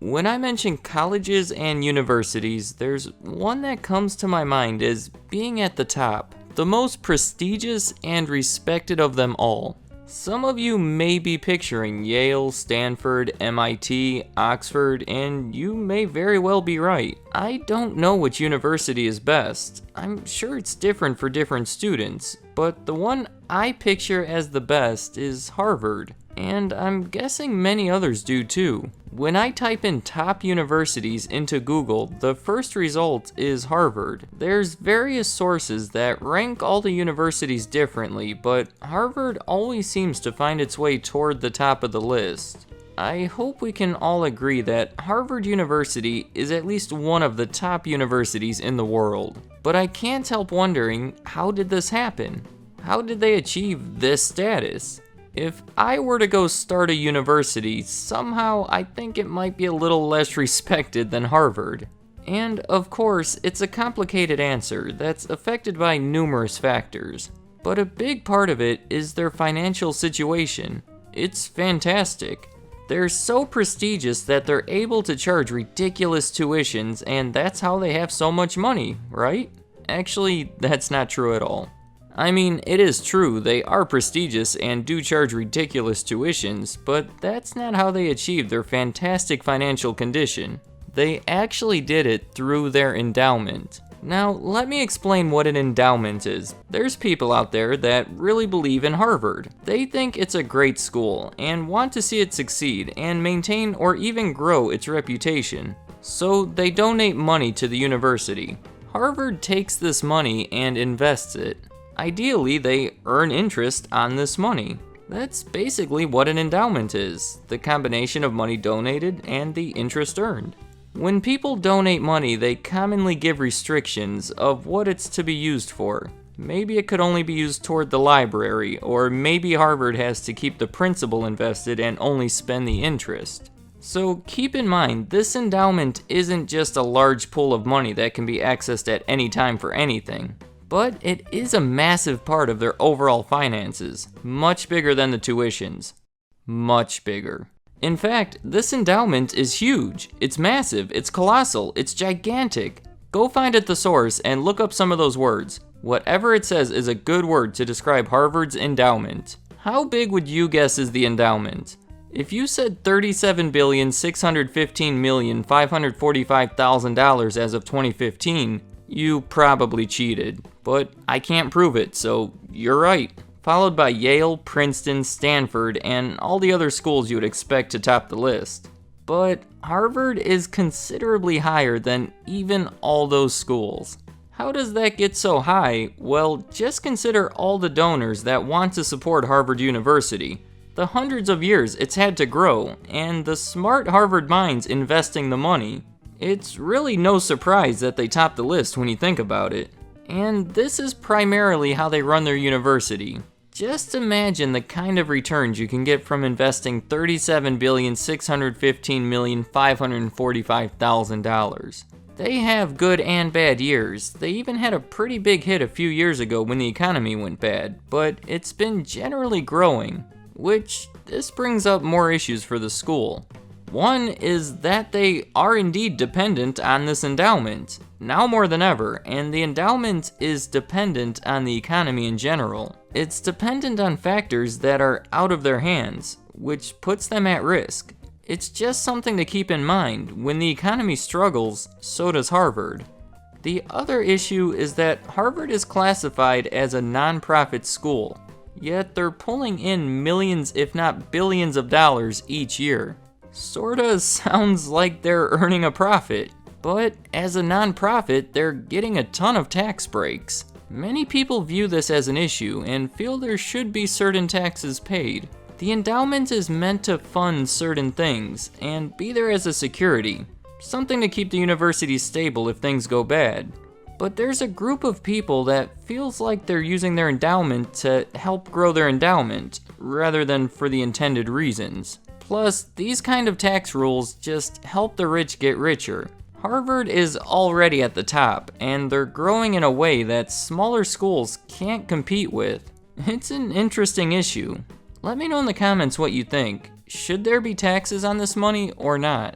When I mention colleges and universities, there's one that comes to my mind as being at the top, the most prestigious and respected of them all. Some of you may be picturing Yale, Stanford, MIT, Oxford, and you may very well be right. I don't know which university is best. I'm sure it's different for different students, but the one I picture as the best is Harvard, and I'm guessing many others do too. When I type in top universities into Google, the first result is Harvard. There's various sources that rank all the universities differently, but Harvard always seems to find its way toward the top of the list. I hope we can all agree that Harvard University is at least one of the top universities in the world. But I can't help wondering, how did this happen? How did they achieve this status? If I were to go start a university, somehow I think it might be a little less respected than Harvard. And of course, it's a complicated answer that's affected by numerous factors. But a big part of it is their financial situation. It's fantastic. They're so prestigious that they're able to charge ridiculous tuitions, and that's how they have so much money, right? Actually, that's not true at all. I mean, it is true, they are prestigious and do charge ridiculous tuitions, but that's not how they achieve their fantastic financial condition. They actually did it through their endowment. Now, let me explain what an endowment is. There's people out there that really believe in Harvard. They think it's a great school and want to see it succeed and maintain or even grow its reputation. So they donate money to the university. Harvard takes this money and invests it. Ideally, they earn interest on this money. That's basically what an endowment is, the combination of money donated and the interest earned. When people donate money, they commonly give restrictions of what it's to be used for. Maybe it could only be used toward the library, or maybe Harvard has to keep the principal invested and only spend the interest. So keep in mind, this endowment isn't just a large pool of money that can be accessed at any time for anything. But it is a massive part of their overall finances, much bigger than the tuitions. Much bigger. In fact, this endowment is huge. It's massive, it's colossal, it's gigantic. Go find at the source and look up some of those words. Whatever it says is a good word to describe Harvard's endowment. How big would you guess is the endowment? If you said $37,615,545,000 as of 2015, you probably cheated. But I can't prove it, so you're right. Followed by Yale, Princeton, Stanford, and all the other schools you would expect to top the list. But Harvard is considerably higher than even all those schools. How does that get so high? Well, just consider all the donors that want to support Harvard University, the hundreds of years it's had to grow, and the smart Harvard minds investing the money. It's really no surprise that they top the list when you think about it. And this is primarily how they run their university. Just imagine the kind of returns you can get from investing $37,615,545,000. They have good and bad years. They even had a pretty big hit a few years ago when the economy went bad, but it's been generally growing, which this brings up more issues for the school. One is that they are indeed dependent on this endowment, now more than ever, and the endowment is dependent on the economy in general. It's dependent on factors that are out of their hands, which puts them at risk. It's just something to keep in mind. When the economy struggles, so does Harvard. The other issue is that Harvard is classified as a nonprofit school, yet they're pulling in millions if not billions of dollars each year. Sorta sounds like they're earning a profit, but as a nonprofit, they're getting a ton of tax breaks. Many people view this as an issue and feel there should be certain taxes paid. The endowment is meant to fund certain things and be there as a security, something to keep the university stable if things go bad. But there's a group of people that feels like they're using their endowment to help grow their endowment, rather than for the intended reasons. Plus, these kind of tax rules just help the rich get richer. Harvard is already at the top, and they're growing in a way that smaller schools can't compete with. It's an interesting issue. Let me know in the comments what you think. Should there be taxes on this money or not?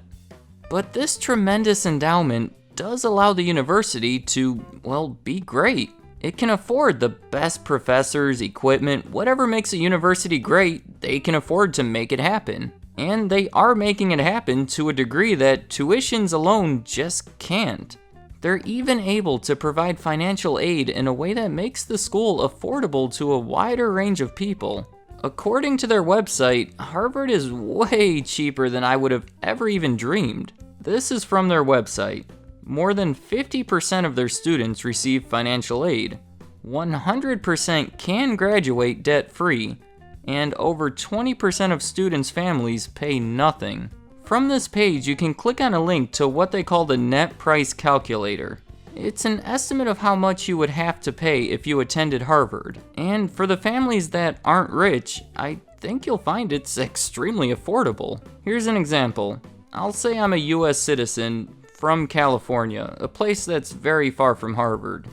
But this tremendous endowment does allow the university to, well, be great. It can afford the best professors, equipment, whatever makes a university great, they can afford to make it happen. And they are making it happen to a degree that tuitions alone just can't. They're even able to provide financial aid in a way that makes the school affordable to a wider range of people. According to their website, Harvard is way cheaper than I would have ever even dreamed. This is from their website. More than 50% of their students receive financial aid. 100% can graduate debt-free. And over 20% of students' families pay nothing. From this page, you can click on a link to what they call the net price calculator. It's an estimate of how much you would have to pay if you attended Harvard. And for the families that aren't rich, I think you'll find it's extremely affordable. Here's an example. I'll say I'm a US citizen from California, a place that's very far from Harvard.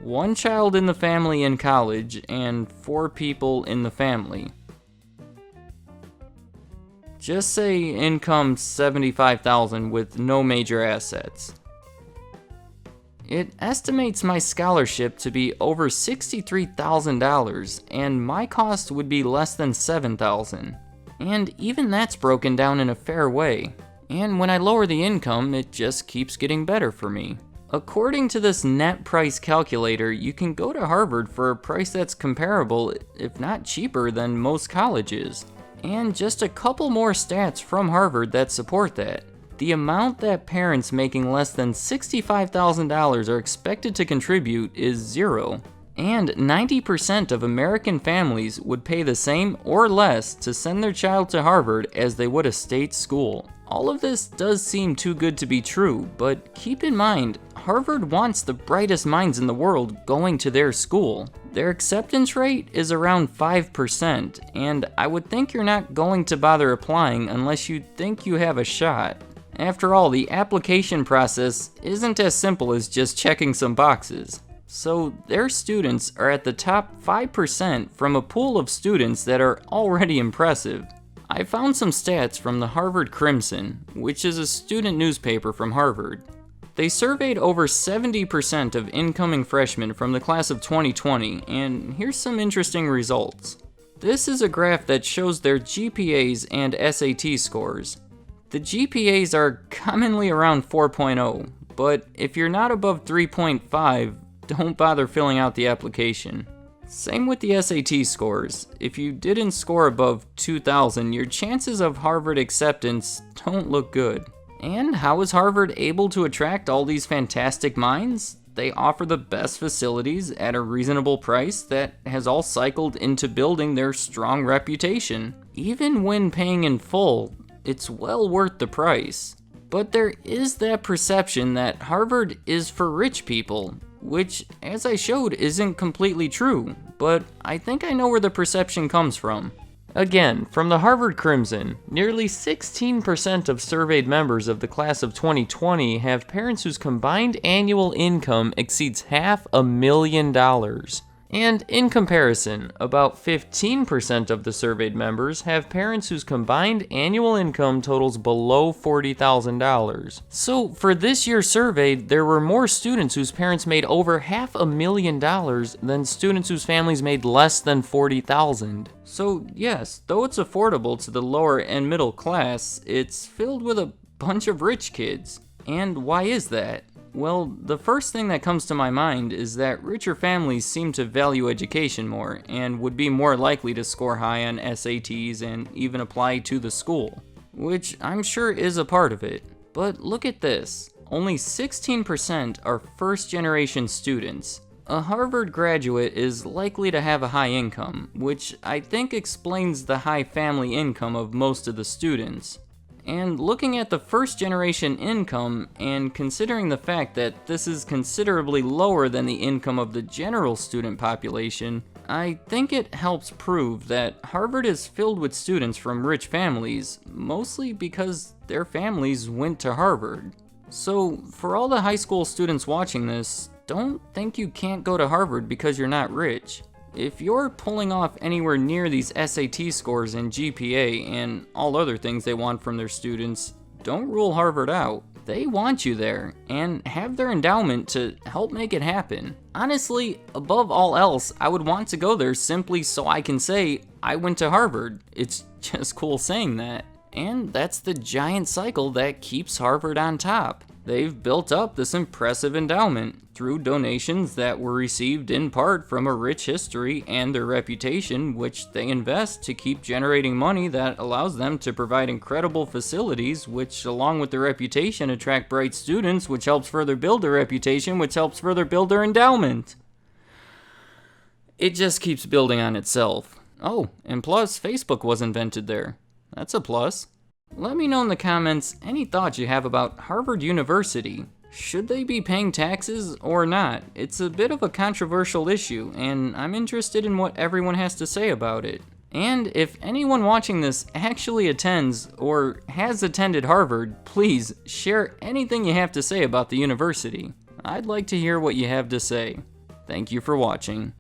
One child in the family in college, and 4 people in the family. Just say income $75,000 with no major assets. It estimates my scholarship to be over $63,000, and my cost would be less than $7,000. And even that's broken down in a fair way. And when I lower the income, it just keeps getting better for me. According to this net price calculator, you can go to Harvard for a price that's comparable, if not cheaper, than most colleges. And just a couple more stats from Harvard that support that. The amount that parents making less than $65,000 are expected to contribute is 0. And 90% of American families would pay the same or less to send their child to Harvard as they would a state school. All of this does seem too good to be true, but keep in mind, Harvard wants the brightest minds in the world going to their school. Their acceptance rate is around 5%, and I would think you're not going to bother applying unless you think you have a shot. After all, the application process isn't as simple as just checking some boxes. So their students are at the top 5% from a pool of students that are already impressive. I found some stats from the Harvard Crimson, which is a student newspaper from Harvard. They surveyed over 70% of incoming freshmen from the class of 2020, and here's some interesting results. This is a graph that shows their GPAs and SAT scores. The GPAs are commonly around 4.0, but if you're not above 3.5, don't bother filling out the application. Same with the SAT scores. If you didn't score above 2,000, your chances of Harvard acceptance don't look good. And how is Harvard able to attract all these fantastic minds? They offer the best facilities at a reasonable price that has all cycled into building their strong reputation. Even when paying in full, it's well worth the price. But there is that perception that Harvard is for rich people, which, as I showed, isn't completely true, but I think I know where the perception comes from. Again, from the Harvard Crimson, nearly 16% of surveyed members of the class of 2020 have parents whose combined annual income exceeds $500,000. And in comparison, about 15% of the surveyed members have parents whose combined annual income totals below $40,000. So for this year's survey, there were more students whose parents made over $500,000 than students whose families made less than $40,000. So yes, though it's affordable to the lower and middle class, it's filled with a bunch of rich kids. And why is that? Well, the first thing that comes to my mind is that richer families seem to value education more and would be more likely to score high on SATs and even apply to the school, which I'm sure is a part of it. But look at this, only 16% are first-generation students. A Harvard graduate is likely to have a high income, which I think explains the high family income of most of the students. And looking at the first-generation income, and considering the fact that this is considerably lower than the income of the general student population, I think it helps prove that Harvard is filled with students from rich families, mostly because their families went to Harvard. So, for all the high school students watching this, don't think you can't go to Harvard because you're not rich. If you're pulling off anywhere near these SAT scores and GPA and all other things they want from their students, don't rule Harvard out. They want you there and have their endowment to help make it happen. Honestly, above all else, I would want to go there simply so I can say I went to Harvard. It's just cool saying that. And that's the giant cycle that keeps Harvard on top. They've built up this impressive endowment through donations that were received in part from a rich history and their reputation, which they invest to keep generating money that allows them to provide incredible facilities, which along with their reputation attract bright students, which helps further build their reputation, which helps further build their endowment. It just keeps building on itself. Oh, and plus, Facebook was invented there. That's a plus. Let me know in the comments any thoughts you have about Harvard University. Should they be paying taxes or not? It's a bit of a controversial issue, and I'm interested in what everyone has to say about it. And if anyone watching this actually attends or has attended Harvard, please share anything you have to say about the university. I'd like to hear what you have to say. Thank you for watching.